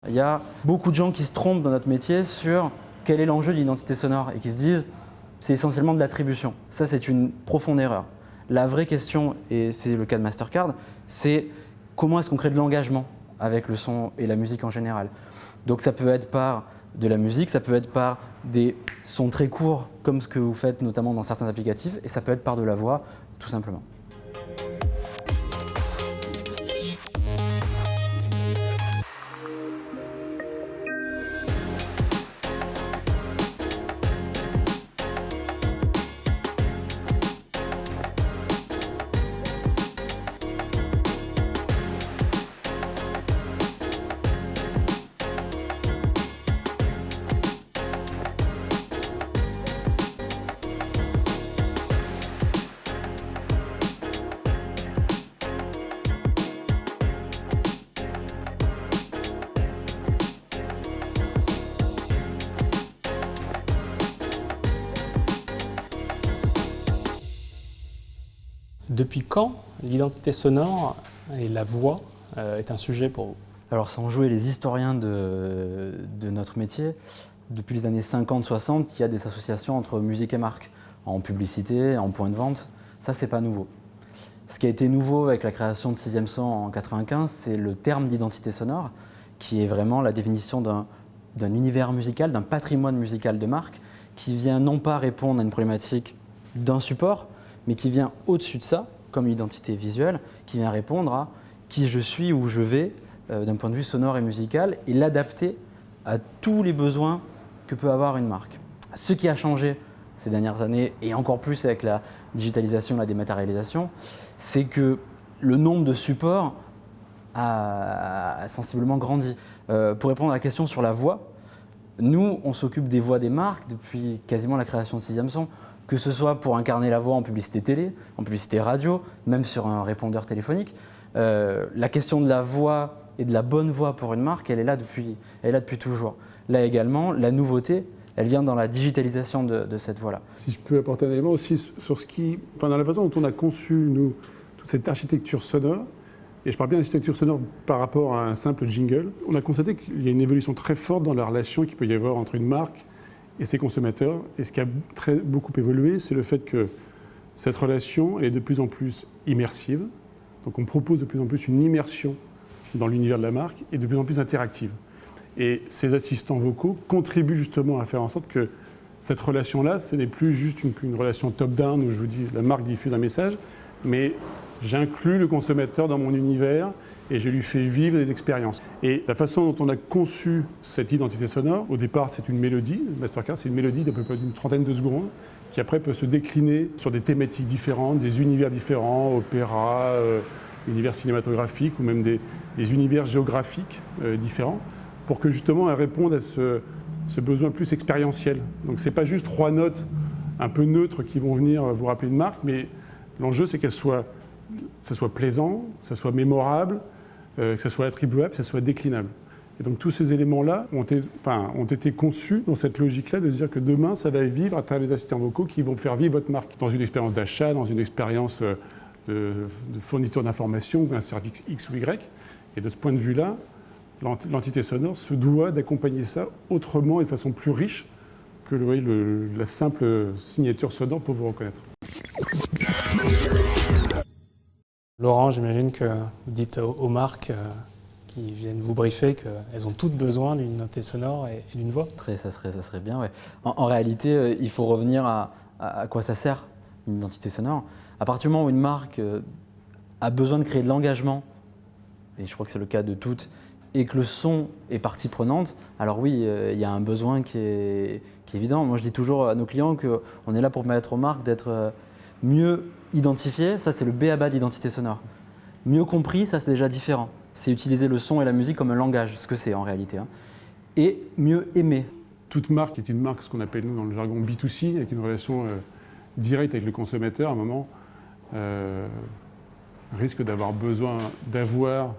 Il y a beaucoup de gens qui se trompent dans notre métier sur quel est l'enjeu de l'identité sonore et qui se disent c'est essentiellement de l'attribution. Ça, c'est une profonde erreur. La vraie question, et c'est le cas de Mastercard, c'est comment est-ce qu'on crée de l'engagement avec le son et la musique en général. Donc ça peut être par de la musique, ça peut être par des sons très courts comme ce que vous faites notamment dans certains applicatifs et ça peut être par de la voix tout simplement. Depuis quand l'identité sonore et la voix est un sujet pour vous? Alors sans jouer les historiens de notre métier, depuis les années 50-60, il y a des associations entre musique et marque, en publicité, en point de vente. Ça, c'est pas nouveau. Ce qui a été nouveau avec la création de Sixième Son en 1995, c'est le terme d'identité sonore, qui est vraiment la définition d'un univers musical, d'un patrimoine musical de marque, qui vient non pas répondre à une problématique d'un support, mais qui vient au-dessus de ça, comme l'identité visuelle, qui vient répondre à qui je suis, où je vais, d'un point de vue sonore et musical, et l'adapter à tous les besoins que peut avoir une marque. Ce qui a changé ces dernières années, et encore plus avec la digitalisation, la dématérialisation, c'est que le nombre de supports a sensiblement grandi. Pour répondre à la question sur la voix, nous, on s'occupe des voix des marques depuis quasiment la création de Sixième Son, que ce soit pour incarner la voix en publicité télé, en publicité radio, même sur un répondeur téléphonique. La question de la voix et de la bonne voix pour une marque, elle est là depuis toujours. Là également, la nouveauté, elle vient dans la digitalisation de cette voix-là. Si je peux apporter un élément aussi sur dans la façon dont on a conçu, nous, toute cette architecture sonore, et je parle bien d'architecture sonore par rapport à un simple jingle, on a constaté qu'il y a une évolution très forte dans la relation qu'il peut y avoir entre une marque et ses consommateurs. Et ce qui a beaucoup évolué, c'est le fait que cette relation elle est de plus en plus immersive. Donc on propose de plus en plus une immersion dans l'univers de la marque et de plus en plus interactive. Et ces assistants vocaux contribuent justement à faire en sorte que cette relation-là, ce n'est plus juste une relation top-down où je vous dis la marque diffuse un message, mais j'inclus le consommateur dans mon univers et je lui fais vivre des expériences. Et la façon dont on a conçu cette identité sonore, au départ c'est une mélodie, Mastercard c'est une mélodie d'à peu près d'une trentaine de secondes, qui après peut se décliner sur des thématiques différentes, des univers différents, opéra, univers cinématographique ou même des univers géographiques différents, pour que justement elle réponde à ce besoin plus expérientiel. Donc c'est pas juste trois notes un peu neutres qui vont venir vous rappeler une marque, mais l'enjeu c'est que ça soit plaisant, que ça soit mémorable, que ça soit attribuable, que ça soit déclinable. Et donc tous ces éléments-là ont été conçus dans cette logique-là de se dire que demain, ça va vivre à travers les assistants vocaux qui vont faire vivre votre marque dans une expérience d'achat, dans une expérience de fourniture d'informations ou d'un service X ou Y. Et de ce point de vue-là, l'entité sonore se doit d'accompagner ça autrement et de façon plus riche que la simple signature sonore pour vous reconnaître. Laurent, j'imagine que vous dites aux marques qui viennent vous briefer qu'elles ont toutes besoin d'une identité sonore et d'une voix. Ça serait bien, ouais. En réalité, il faut revenir à quoi ça sert, une identité sonore. À partir du moment où une marque a besoin de créer de l'engagement, et je crois que c'est le cas de toutes, et que le son est partie prenante, alors oui, il y a un besoin qui est évident. Moi, je dis toujours à nos clients qu'on est là pour permettre aux marques d'être mieux identifiées. Ça, c'est le b.a.-ba de l'identité sonore. Mieux compris, ça, c'est déjà différent. C'est utiliser le son et la musique comme un langage, ce que c'est en réalité. Et mieux aimer. Toute marque est une marque, ce qu'on appelle nous dans le jargon B2C, avec une relation directe avec le consommateur, à un moment, risque d'avoir besoin d'avoir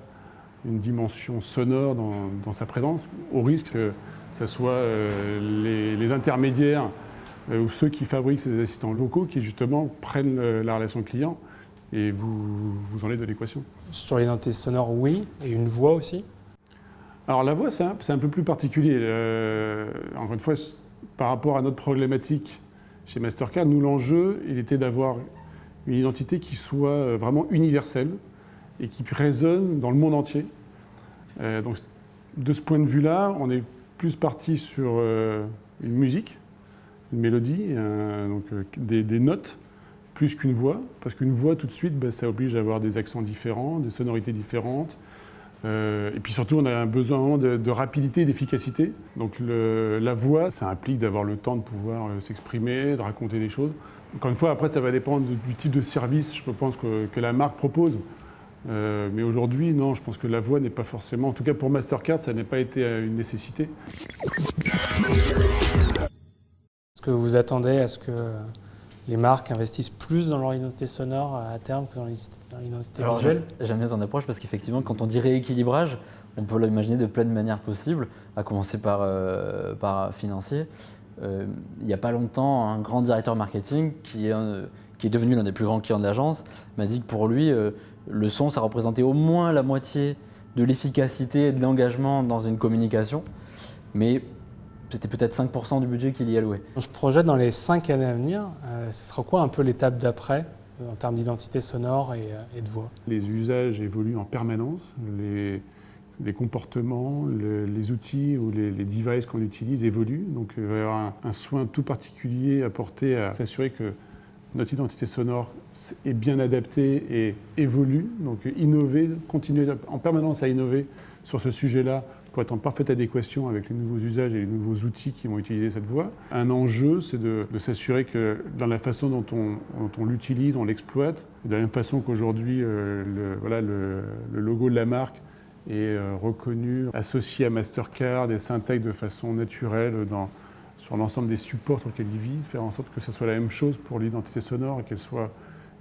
une dimension sonore dans sa présence, au risque que ce soit les intermédiaires ou ceux qui fabriquent ces assistants vocaux qui justement prennent la relation client et vous enlèvent de l'équation. Sur l'identité sonore, oui, et une voix aussi. Alors la voix, c'est un peu plus particulier. Encore une fois, par rapport à notre problématique chez Mastercard, nous, l'enjeu, il était d'avoir une identité qui soit vraiment universelle et qui résonne dans le monde entier. Donc, de ce point de vue-là, on est plus parti sur une musique, une mélodie, des notes, plus qu'une voix, parce qu'une voix, tout de suite, ça oblige à avoir des accents différents, des sonorités différentes. Et puis surtout, on a un besoin de rapidité et d'efficacité. Donc la voix, ça implique d'avoir le temps de pouvoir s'exprimer, de raconter des choses. Encore une fois, après, ça va dépendre du type de service, je pense, que la marque propose. Mais aujourd'hui, non, je pense que la voix n'est pas forcément, en tout cas pour Mastercard, ça n'a pas été une nécessité. Est-ce que vous attendez à ce que les marques investissent plus dans leur identité sonore à terme que dans l'identité visuelle? J'aime bien ton approche parce qu'effectivement, quand on dit rééquilibrage, on peut l'imaginer de plein de manières possibles, à commencer par financier. Il n'y a pas longtemps, un grand directeur marketing qui est devenu l'un des plus grands clients de l'agence m'a dit que pour lui, le son, ça représentait au moins la moitié de l'efficacité et de l'engagement dans une communication, mais c'était peut-être 5% du budget qu'il y allouait. Je projette dans les 5 années à venir, ce sera quoi un peu l'étape d'après en termes d'identité sonore et de voix? Les usages évoluent en permanence, les comportements, les outils ou les devices qu'on utilise évoluent. Donc il va y avoir un soin tout particulier apporté à s'assurer que notre identité sonore est bien adaptée et évolue. Donc innover, continuer en permanence à innover sur ce sujet-là pour être en parfaite adéquation avec les nouveaux usages et les nouveaux outils qui vont utiliser cette voix. Un enjeu, c'est de s'assurer que dans la façon dont on l'utilise, on l'exploite, de la même façon qu'aujourd'hui le logo de la marque est reconnu, associé à Mastercard et s'intègre de façon naturelle sur l'ensemble des supports sur lesquels il vit, faire en sorte que ce soit la même chose pour l'identité sonore et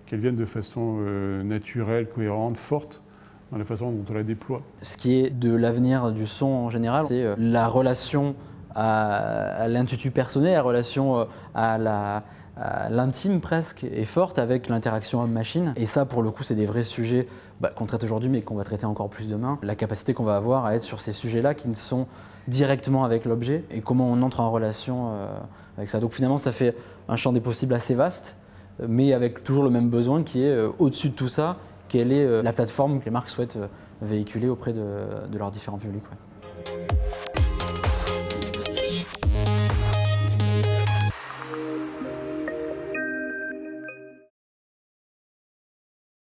qu'elle vienne de façon naturelle, cohérente, forte dans la façon dont on la déploie. Ce qui est de l'avenir du son en général, c'est la relation à l'intuitu personnel, la relation à l'intime presque est forte avec l'interaction homme-machine. Et ça, pour le coup, c'est des vrais sujets qu'on traite aujourd'hui mais qu'on va traiter encore plus demain. La capacité qu'on va avoir à être sur ces sujets-là qui ne sont directement avec l'objet et comment on entre en relation avec ça. Donc finalement, ça fait un champ des possibles assez vaste, mais avec toujours le même besoin qui est au-dessus de tout ça, quelle est la plateforme que les marques souhaitent véhiculer auprès de leurs différents publics. Ouais.